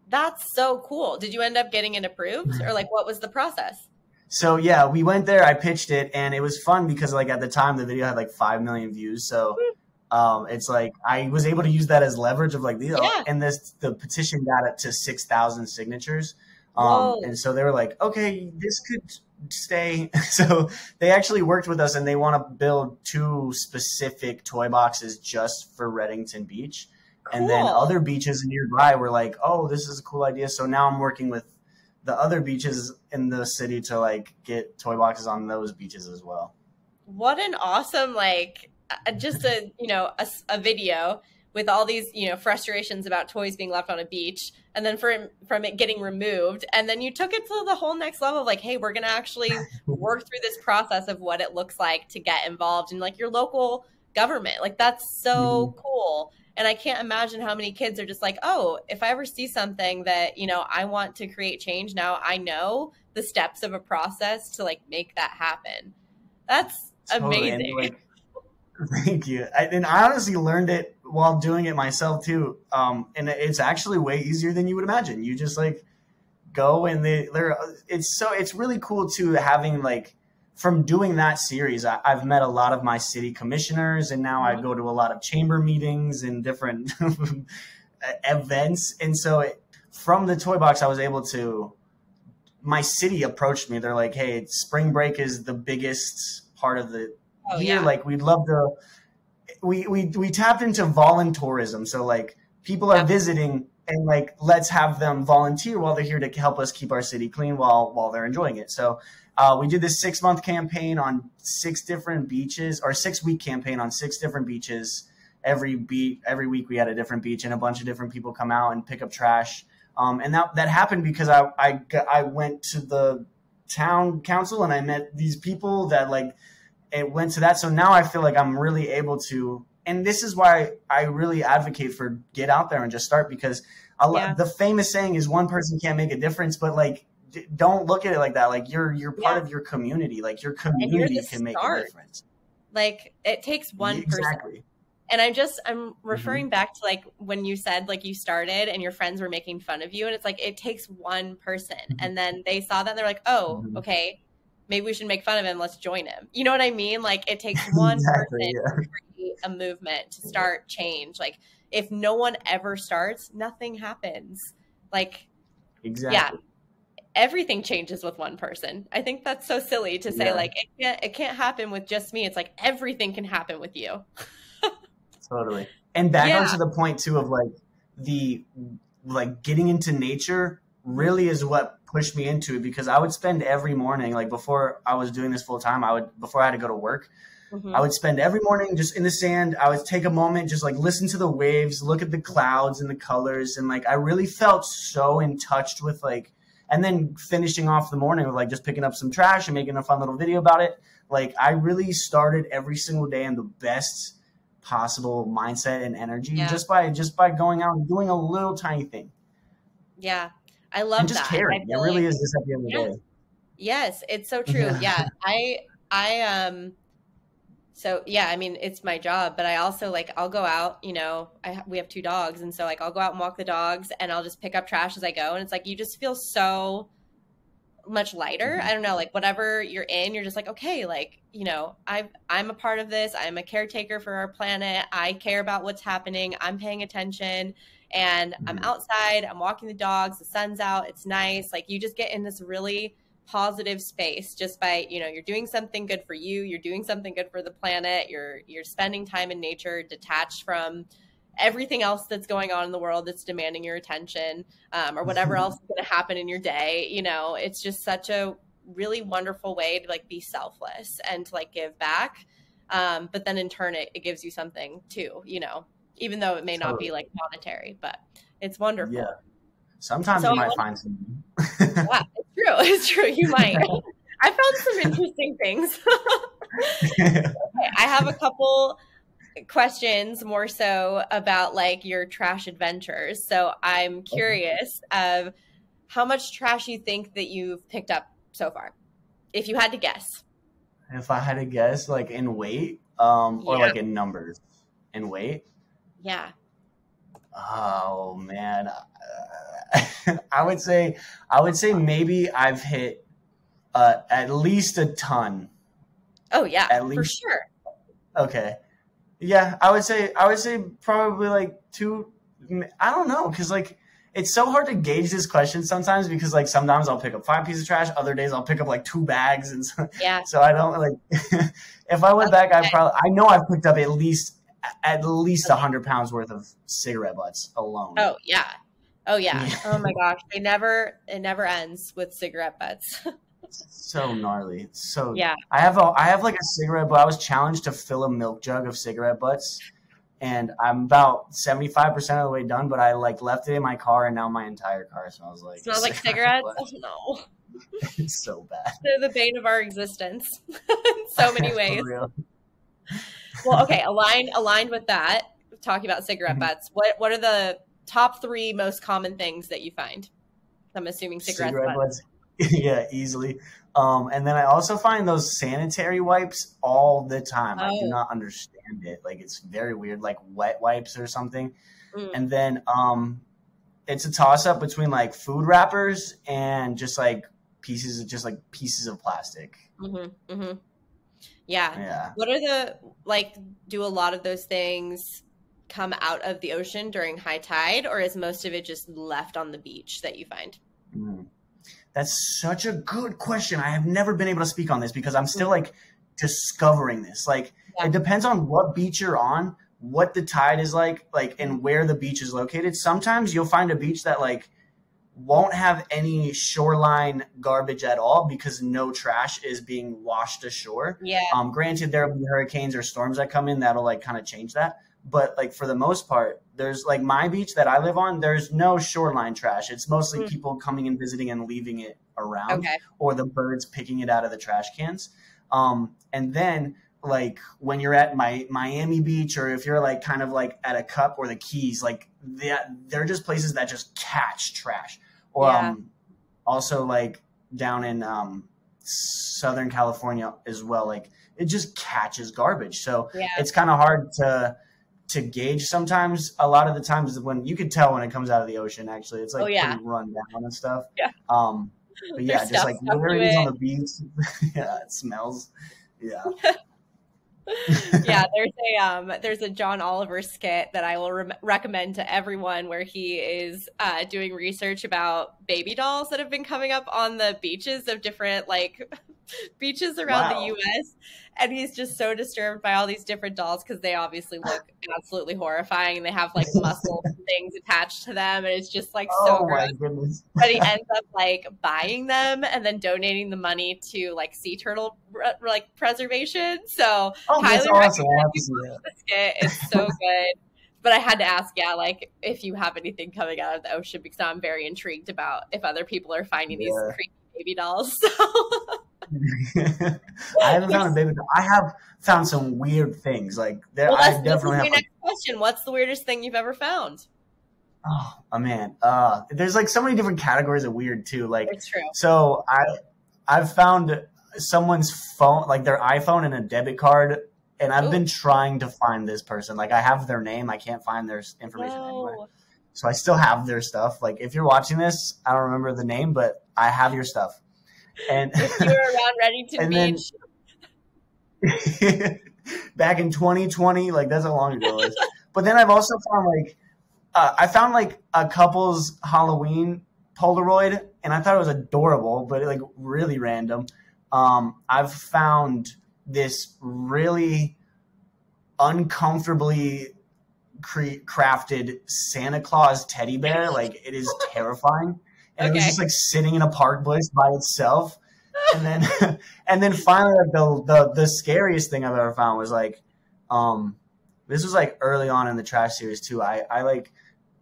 That's so cool. Did you end up getting it approved, or like what was the process? So yeah, we went there, I pitched it, and it was fun because like at the time the video had like 5 million views. So it's like I was able to use that as leverage of like, and the petition got it to 6,000 signatures. And so they were like, okay, this could stay. So they actually worked with us, and they want to build 2 specific toy boxes just for Reddington Beach. Cool. And then other beaches nearby were like, oh, this is a cool idea. So now I'm working with the other beaches in the city to like get toy boxes on those beaches as well. What an awesome, like just a video with all these, frustrations about toys being left on a beach, and then from it getting removed. And then you took it to the whole next level of like, hey, we're going to actually work through this process of what it looks like to get involved in like your local government. Like, that's so cool. And I can't imagine how many kids are just like, oh, if I ever see something that, I want to create change, now I know the steps of a process to like make that happen. That's amazing. Thank you. And I honestly learned it while doing it myself too. And it's actually way easier than you would imagine. You just like go, and it's really cool too, having like, from doing that series, I've met a lot of my city commissioners, and now I go to a lot of chamber meetings and different events. And so from the toy box, I was able to, my city approached me. They're like, hey, spring break is the biggest part of the year. Like, we'd love to, we tapped into voluntourism. So like, people are visiting, and like, let's have them volunteer while they're here to help us keep our city clean while they're enjoying it. So we did this 6-month campaign on 6 different beaches, or 6-week campaign on 6 different beaches. Every week we had a different beach, and a bunch of different people come out and pick up trash. And that happened because I went to the town council, and I met these people that like, it went to that. So now I feel like I'm really able to, and this is why I really advocate for get out there and just start, because the famous saying is one person can't make a difference, but like, don't look at it like that. Like, you're part of your community. Like, your community can make a difference. Like, it takes one person. And I'm referring back to like when you said like you started and your friends were making fun of you, and it's like, it takes one person. And then they saw that, and they're like, oh, okay, maybe we should make fun of him. Let's join him. You know what I mean? Like it takes one Exactly, person to create a movement to start change. Like if no one ever starts, nothing happens. Like, exactly. everything changes with one person. I think that's so silly to say like it can't happen with just me. It's like everything can happen with you. Totally. And back onto the point too of like the getting into nature really is what pushed me into it, because I would spend every morning, like before I was doing this full time, before I had to go to work, I would spend every morning just in the sand. I would take a moment, just like listen to the waves, look at the clouds and the colors. And like, I really felt so in touch with like, and then finishing off the morning with like just picking up some trash and making a fun little video about it. Like I really started every single day in the best possible mindset and energy just by going out and doing a little tiny thing. Yeah. I love and just that. caring. It really is just at the end of the day. Yes, it's so true. Yeah. So yeah, I mean, it's my job, but I also like, I'll go out, you know, we have 2 dogs. And so like, I'll go out and walk the dogs and I'll just pick up trash as I go. And it's like, you just feel so much lighter. I don't know, like whatever you're in, you're just like, okay, like, you know, I'm a part of this. I'm a caretaker for our planet. I care about what's happening. I'm paying attention and I'm outside, I'm walking the dogs, the sun's out, it's nice. Like you just get in this really positive space just by, you know, you're doing something good for you, you're doing something good for the planet, you're spending time in nature, detached from everything else that's going on in the world that's demanding your attention, or whatever else is going to happen in your day. You know, it's just such a really wonderful way to like be selfless and to like give back, but then in turn it gives you something too, you know, even though it may not be like monetary, but it's wonderful. Yeah, sometimes you might find something. Yeah, it's true. You might. I found some interesting things. Okay, I have a couple questions more so about like your trash adventures. So I'm curious of how much trash you think that you've picked up so far, if you had to guess. If I had to guess, like in weight, or like in numbers, in weight. Yeah. Oh man, I would say maybe I've hit at least a ton. Oh yeah, at least, for sure. Okay, yeah, I would say probably like 2. I don't know, because like it's so hard to gauge this question sometimes, because like sometimes I'll pick up 5 pieces of trash, other days I'll pick up like 2 bags, and so I don't like. If I went back, I know I've picked up at least 100 pounds worth of cigarette butts alone. Oh yeah. Oh my gosh, it never ends with cigarette butts. So gnarly. So yeah, I have like a cigarette butt. I was challenged to fill a milk jug of cigarette butts, and I'm about 75% of the way done, but I like left it in my car, and now my entire car smells like cigarettes. Oh no. It's so bad. They're the bane of our existence in so many ways. Well, okay, aligned with that, talking about cigarette butts, what are the top 3 most common things that you find? I'm assuming cigarette butts. Yeah, easily. And then I also find those sanitary wipes all the time. I do not understand it. Like it's very weird, like wet wipes or something. And then it's a toss up between like food wrappers and just like pieces of plastic. Yeah. What are do a lot of those things come out of the ocean during high tide, or is most of it just left on the beach that you find? That's such a good question. I have never been able to speak on this because I'm still like discovering this. Like it depends on what beach you're on, what the tide is like, and where the beach is located. Sometimes you'll find a beach that like won't have any shoreline garbage at all because no trash is being washed ashore. Yeah. Granted, there'll be hurricanes or storms that come in that'll like kind of change that. But like for the most part, there's like my beach that I live on, there's no shoreline trash. It's mostly people coming and visiting and leaving it around, or the birds picking it out of the trash cans. And then like when you're at Miami Beach, or if you're like kind of like at a Cup or the Keys, like they're just places that just catch trash. Or also like down in Southern California as well, like it just catches garbage. So it's kind of hard to gauge sometimes. A lot of the times when you could tell when it comes out of the ocean, actually it's like pretty run down and stuff. But There's yeah, just stuff like stuck to where it is on it. the beach. Yeah, it smells. Yeah. Yeah, there's a John Oliver skit that I will recommend to everyone where he is doing research about baby dolls that have been coming up on the beaches of different like beaches around the Wow. US, and he's just so disturbed by all these different dolls because they obviously look absolutely horrifying and they have like muscles and things attached to them, and it's just like so Oh gross. my goodness. But he ends up like buying them and then donating the money to like sea turtle like preservation. So Oh, that's highly awesome. I recommend have to you see watch that. the skit. It's so good. But I had to ask, yeah, like if you have anything coming out of the ocean because I'm very intrigued about if other people are finding these Yeah. creepy baby dolls. So I haven't found a baby doll. I have found some weird things. Like there, well, I this is definitely my have like, next question. What's the weirdest thing you've ever found? oh man, there's like so many different categories of weird too. Like, It's true. so I've found someone's phone, like their iPhone and a debit card, and I've Ooh, been trying to find this person. Like I have their name, I can't find their information anywhere. no. So I still have their stuff. Like if you're watching this, I don't remember the name, but I have your stuff. And If you were around Reddington and then Beach, back in 2020, like that's how long ago it was. But then I've also found like I found like a couple's Halloween Polaroid, and I thought it was adorable, but like really random. I've found this really uncomfortably crafted Santa Claus teddy bear. Like it is terrifying, and it was okay. just like sitting in a park place by itself. And then, and then finally, like, the scariest thing I've ever found was like, this was like early on in the trash series too. I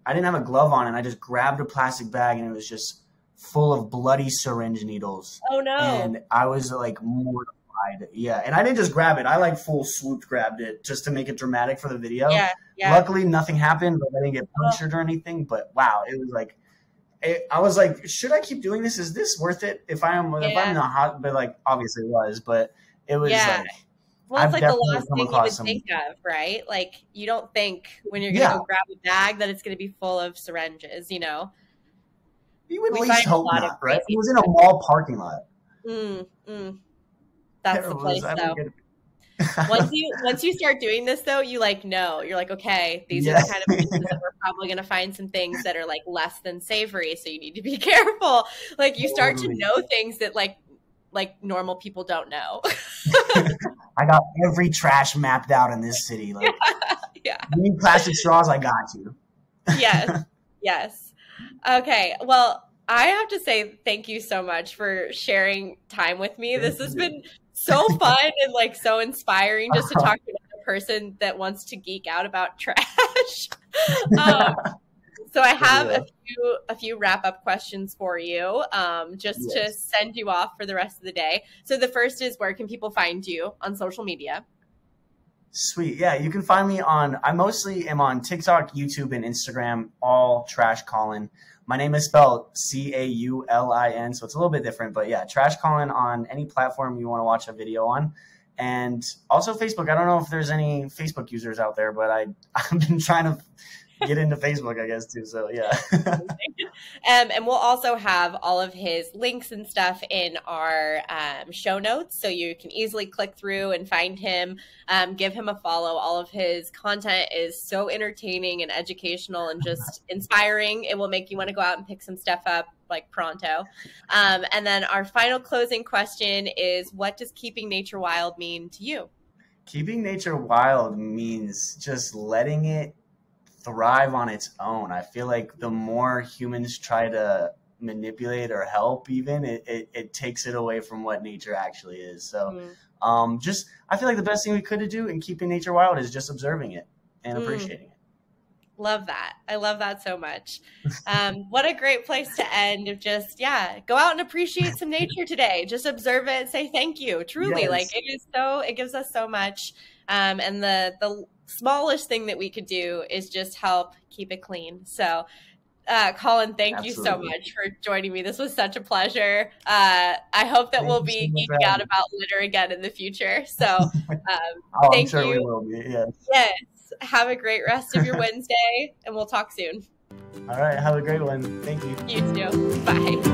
didn't have a glove on, and I just grabbed a plastic bag, and it was just full of bloody syringe needles, Oh no. and I was like mortified. Yeah, and I didn't just grab it; I like full swoop grabbed it just to make it dramatic for the video. Yeah, yeah. Luckily, nothing happened. Like I didn't get punctured or anything. But wow, it was like I was like, should I keep doing this? Is this worth it? If I'm not hot, but like obviously it was, but it was Yeah. like Well, it's I've like the definitely last come thing you across would some. think of, right? Like you don't think when you're gonna Yeah, go grab a bag that it's gonna be full of syringes, you know? you would at We least find a hope lot of not, right? It crazy was in a stuff. mall parking lot. That's It the was. place I don't though. get it. Once you start doing this though, you like know. You're like, okay, these are Yeah. the kind of places that we're probably gonna find some things that are like less than savory, so you need to be careful. Like you start to Totally. know things that like normal people don't know. I got every trash mapped out in this city. Like, Yeah. you need plastic straws? I got you. Yes. Yes. Okay. Well, I have to say thank you so much for sharing time with me. Thank This has you. been so fun and like so inspiring just to talk to another person that wants to geek out about trash. um, so I For have real. a few wrap up questions for you, just to Yes. send you off for the rest of the day. So the first is, where can people find you on social media? Sweet. Yeah, you can find me I mostly am on TikTok, YouTube, and Instagram, all Trash Caulin. My name is spelled Caulin, so it's a little bit different, but yeah, Trash Caulin on any platform you want to watch a video on. And also Facebook. I don't know if there's any Facebook users out there, but I've been trying to get into Facebook, I guess, too. So yeah. And we'll also have all of his links and stuff in our show notes, so you can easily click through and find him, give him a follow. All of his content is so entertaining and educational and just inspiring. It will make you want to go out and pick some stuff up like pronto. And then our final closing question is, what does keeping nature wild mean to you? Keeping nature wild means just letting it thrive on its own. I feel like the more humans try to manipulate or help, even it takes it away from what nature actually is. So just I feel like the best thing we could do in keeping nature wild is just observing it and appreciating it. Love that. I love that so much. What a great place to end, of just, go out and appreciate some nature today. Just observe it and say thank you. Truly, Yes. like it gives us so much. And the smallest thing that we could do is just help keep it clean. So Caulin, thank you so Absolutely. much for joining me. This was such a pleasure. I hope that Thank we'll you be so much for geeking out having me. about litter again in the future. So Oh, I'm thank sure we you. will be. Yes. Yes. Have a great rest of your Wednesday, and we'll talk soon. All right. Have a great one. Thank you. You too. Bye.